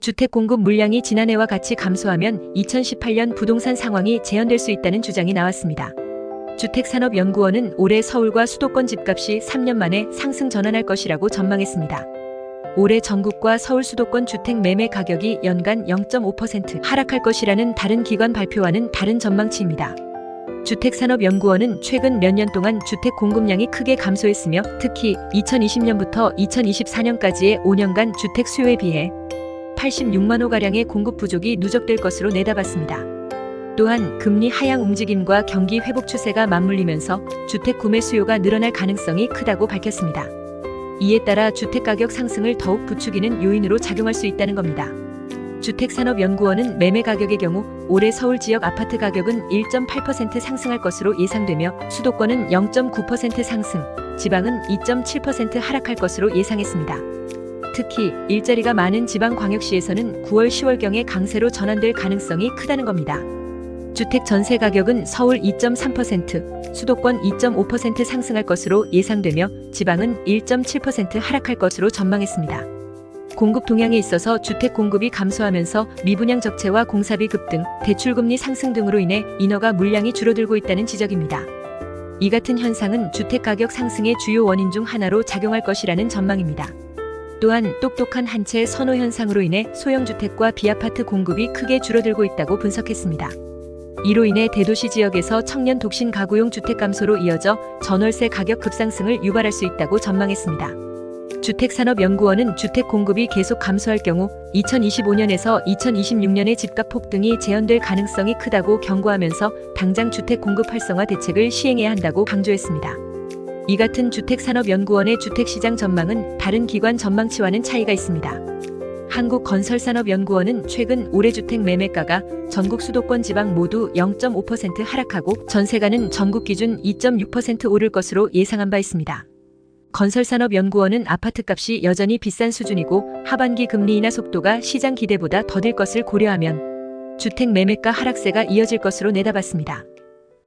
주택 공급 물량이 지난해와 같이 감소하면 2018년 부동산 상황이 재현될 수 있다는 주장이 나왔습니다. 주택산업연구원은 올해 서울과 수도권 집값이 3년 만에 상승 전환할 것이라고 전망했습니다. 올해 전국과 서울 수도권 주택 매매 가격이 연간 0.5% 하락할 것이라는 다른 기관 발표와는 다른 전망치입니다. 주택산업연구원은 최근 몇 년 동안 주택 공급량이 크게 감소했으며 특히 2020년부터 2024년까지의 5년간 주택 수요에 비해 86만 호가량의 공급 부족이 누적될 것으로 내다봤습니다. 또한 금리 하향 움직임과 경기 회복 추세가 맞물리면서 주택 구매 수요가 늘어날 가능성이 크다고 밝혔습니다. 이에 따라 주택가격 상승을 더욱 부추기는 요인으로 작용할 수 있다는 겁니다. 주택산업연구원은 매매 가격의 경우 올해 서울 지역 아파트 가격은 1.8% 상승할 것으로 예상되며 수도권은 0.9% 상승, 지방은 2.7% 하락할 것으로 예상했습니다. 특히 일자리가 많은 지방광역시에서는 9월 10월경에 강세로 전환될 가능성이 크다는 겁니다. 주택 전세 가격은 서울 2.3%, 수도권 2.5% 상승할 것으로 예상되며 지방은 1.7% 하락할 것으로 전망했습니다. 공급 동향에 있어서 주택 공급이 감소하면서 미분양 적체와 공사비 급등, 대출금리 상승 등으로 인해 인허가 물량이 줄어들고 있다는 지적입니다. 이 같은 현상은 주택 가격 상승의 주요 원인 중 하나로 작용할 것이라는 전망입니다. 또한 똑똑한 한 채 선호 현상으로 인해 소형주택과 비아파트 공급이 크게 줄어들고 있다고 분석했습니다. 이로 인해 대도시 지역에서 청년 독신 가구용 주택 감소로 이어져 전월세 가격 급상승을 유발할 수 있다고 전망했습니다. 주택산업연구원은 주택 공급이 계속 감소할 경우 2025년에서 2026년의 집값 폭등이 재현될 가능성이 크다고 경고하면서 당장 주택 공급 활성화 대책을 시행해야 한다고 강조했습니다. 이 같은 주택산업연구원의 주택시장 전망은 다른 기관 전망치와는 차이가 있습니다. 한국건설산업연구원은 최근 올해 주택 매매가가 전국 수도권 지방 모두 0.5% 하락하고 전세가는 전국 기준 2.6% 오를 것으로 예상한 바 있습니다. 건설산업연구원은 아파트값이 여전히 비싼 수준이고 하반기 금리 인하 속도가 시장 기대보다 더딜 것을 고려하면 주택 매매가 하락세가 이어질 것으로 내다봤습니다.